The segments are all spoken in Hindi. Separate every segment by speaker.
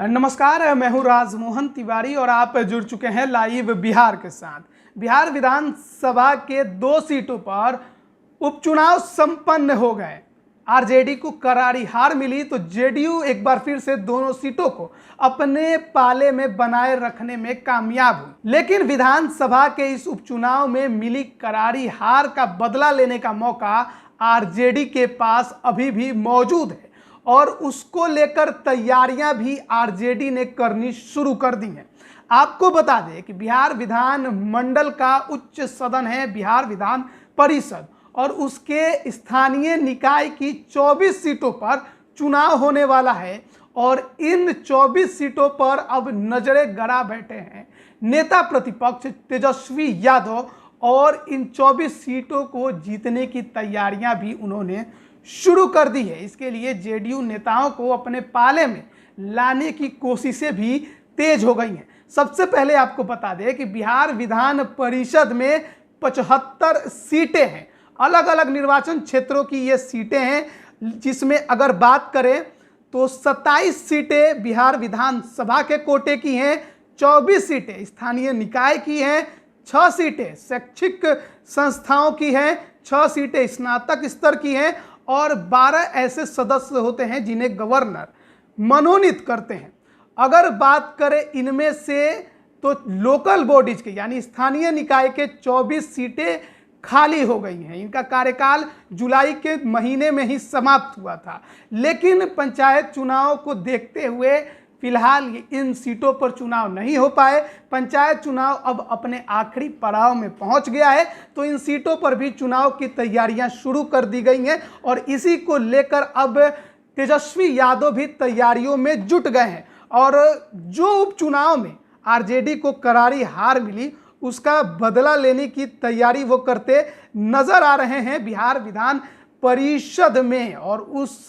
Speaker 1: नमस्कार, मैं हूं राजमोहन तिवारी और आप जुड़ चुके हैं लाइव बिहार के साथ। बिहार विधानसभा के 2 सीटों पर उपचुनाव संपन्न हो गए। आरजेडी को करारी हार मिली तो जेडीयू एक बार फिर से दोनों सीटों को अपने पाले में बनाए रखने में कामयाब हुई। लेकिन विधानसभा के इस उपचुनाव में मिली करारी हार का बदला लेने का मौका आरजेडी के पास अभी भी मौजूद है और उसको लेकर तैयारियां भी आरजेडी ने करनी शुरू कर दी हैं। आपको बता दें कि बिहार विधान मंडल का उच्च सदन है बिहार विधान परिषद और उसके स्थानीय निकाय की 24 सीटों पर चुनाव होने वाला है और इन 24 सीटों पर अब नजरें गड़ा बैठे हैं नेता प्रतिपक्ष तेजस्वी यादव और इन 24 सीटों को जीतने की तैयारियां भी उन्होंने शुरू कर दी है। इसके लिए जेडीयू नेताओं को अपने पाले में लाने की कोशिशें भी तेज हो गई हैं। सबसे पहले आपको बता दें कि बिहार विधान परिषद में 75 सीटें हैं। अलग अलग निर्वाचन क्षेत्रों की ये सीटें हैं, जिसमें अगर बात करें तो 27 सीटें बिहार विधानसभा के कोटे की हैं, 24 सीटें स्थानीय निकाय की हैं, 6 सीटें शैक्षिक संस्थाओं की हैं, 6 सीटें स्नातक स्तर की हैं और 12 ऐसे सदस्य होते हैं जिन्हें गवर्नर मनोनीत करते हैं। अगर बात करें इनमें से तो लोकल बॉडीज के यानी स्थानीय निकाय के 24 सीटें खाली हो गई हैं। इनका कार्यकाल जुलाई के महीने में ही समाप्त हुआ था, लेकिन पंचायत चुनाव को देखते हुए फिलहाल इन सीटों पर चुनाव नहीं हो पाए। पंचायत चुनाव अब अपने आखिरी पड़ाव में पहुंच गया है, तो इन सीटों पर भी चुनाव की तैयारियां शुरू कर दी गई हैं और इसी को लेकर अब तेजस्वी यादव भी तैयारियों में जुट गए हैं। और जो उपचुनाव में आरजेडी को करारी हार मिली उसका बदला लेने की तैयारी वो करते नजर आ रहे हैं बिहार विधान परिषद में और उस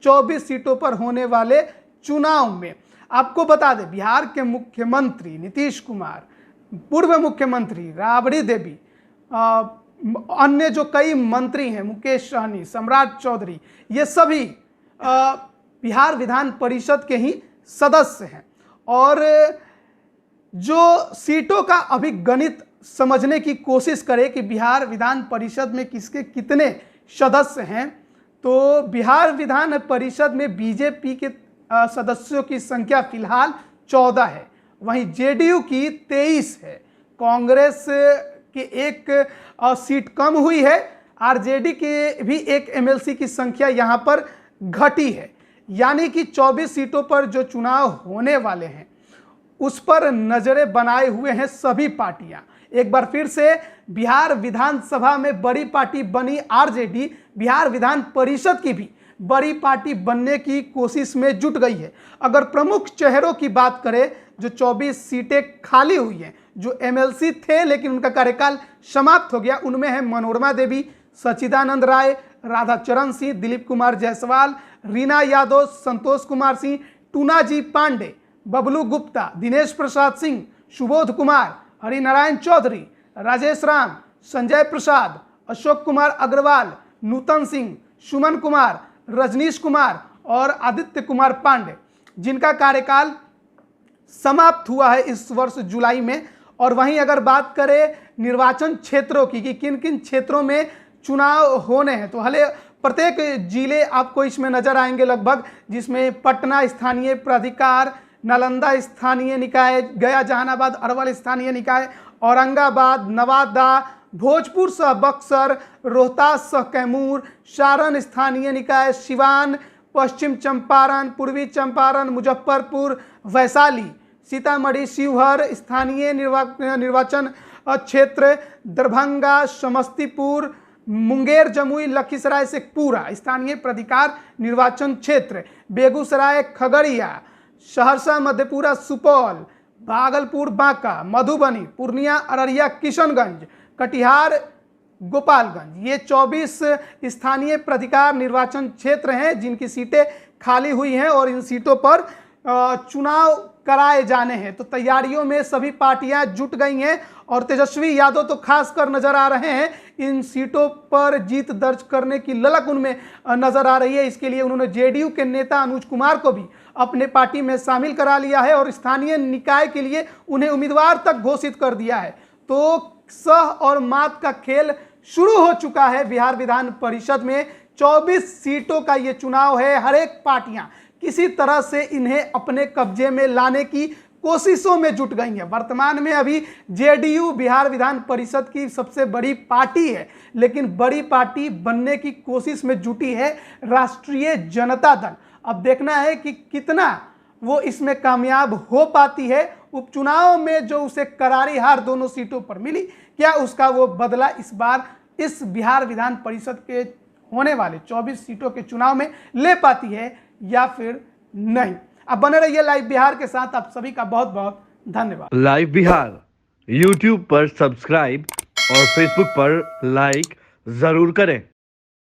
Speaker 1: 24 सीटों पर होने वाले चुनाव में। आपको बता दें, बिहार के मुख्यमंत्री नीतीश कुमार, पूर्व मुख्यमंत्री राबड़ी देवी, अन्य जो कई मंत्री हैं मुकेश सहनी, सम्राट चौधरी, ये सभी बिहार विधान परिषद के ही सदस्य हैं। और जो सीटों का अभी गणित समझने की कोशिश करें कि बिहार विधान परिषद में किसके कितने सदस्य हैं, तो बिहार विधान परिषद में बीजेपी के सदस्यों की संख्या फिलहाल 14 है, वहीं जेडीयू की 23 है, कांग्रेस की एक सीट कम हुई है, आरजेडी के भी एक एमएलसी की संख्या यहां पर घटी है। यानी कि 24 सीटों पर जो चुनाव होने वाले हैं उस पर नजरें बनाए हुए हैं सभी पार्टियां। एक बार फिर से बिहार विधानसभा में बड़ी पार्टी बनी आरजेडी बिहार विधान परिषद की भी बड़ी पार्टी बनने की कोशिश में जुट गई है। अगर प्रमुख चेहरों की बात करें, जो 24 सीटें खाली हुई हैं, जो एमएलसी थे लेकिन उनका कार्यकाल समाप्त हो गया, उनमें है मनोरमा देवी, सच्चिदानंद राय, राधाचरण सिंह, दिलीप कुमार जायसवाल, रीना यादव, संतोष कुमार सिंह, टूनाजी पांडे, बबलू गुप्ता, दिनेश प्रसाद सिंह, सुबोध कुमार, हरिनारायण चौधरी, राजेश राम, संजय प्रसाद, अशोक कुमार अग्रवाल, नूतन सिंह, सुमन कुमार, रजनीश कुमार और आदित्य कुमार पांडे, जिनका कार्यकाल समाप्त हुआ है इस वर्ष जुलाई में। और वहीं अगर बात करें निर्वाचन क्षेत्रों की कि किन किन क्षेत्रों में चुनाव होने हैं, तो हले प्रत्येक जिले आपको इसमें नजर आएंगे लगभग, जिसमें पटना स्थानीय प्राधिकार, नालंदा स्थानीय निकाय, गया जहानाबाद अरवल स्थानीय निकाय, औरंगाबाद, नवादा, भोजपुर सह बक्सर, रोहतास सह कैमूर, सारण स्थानीय निकाय, सिवान, पश्चिम चंपारण, पूर्वी चंपारण, मुजफ्फरपुर, वैशाली, सीतामढ़ी, शिवहर स्थानीय निर्वाचन क्षेत्र, दरभंगा, समस्तीपुर, मुंगेर, जमुई, लखीसराय शेखपुरा स्थानीय प्राधिकार निर्वाचन क्षेत्र, बेगूसराय, खगड़िया, सहरसा, मधेपुरा, सुपौल, भागलपुर, बांका, मधुबनी, पूर्णिया, अररिया, किशनगंज, कटिहार, गोपालगंज, ये 24 स्थानीय प्राधिकार निर्वाचन क्षेत्र हैं जिनकी सीटें खाली हुई हैं और इन सीटों पर चुनाव कराए जाने हैं। तो तैयारियों में सभी पार्टियां जुट गई हैं और तेजस्वी यादव तो खासकर नजर आ रहे हैं, इन सीटों पर जीत दर्ज करने की ललक उनमें नजर आ रही है। इसके लिए उन्होंने जेडीयू के नेता अनुज कुमार को भी अपने पार्टी में शामिल करा लिया है और स्थानीय निकाय के लिए उन्हें उम्मीदवार तक घोषित कर दिया है। तो सह और मात का खेल शुरू हो चुका है। बिहार विधान परिषद में 24 सीटों का ये चुनाव है। हर एक पार्टियां किसी तरह से इन्हें अपने कब्जे में लाने की कोशिशों में जुट गई हैं। वर्तमान में अभी जेडीयू बिहार विधान परिषद की सबसे बड़ी पार्टी है, लेकिन बड़ी पार्टी बनने की कोशिश में जुटी है राष्ट्रीय जनता दल। अब देखना है कि कितना वो इसमें कामयाब हो पाती है। उपचुनाव में जो उसे करारी हार दोनों सीटों पर मिली, क्या उसका वो बदला इस बार इस बिहार विधान परिषद के होने वाले 24 सीटों के चुनाव में ले पाती है या फिर नहीं। अब बने रहिए लाइव बिहार के साथ। आप सभी का बहुत बहुत धन्यवाद।
Speaker 2: लाइव बिहार यूट्यूब पर सब्सक्राइब और फेसबुक पर लाइक जरूर करें।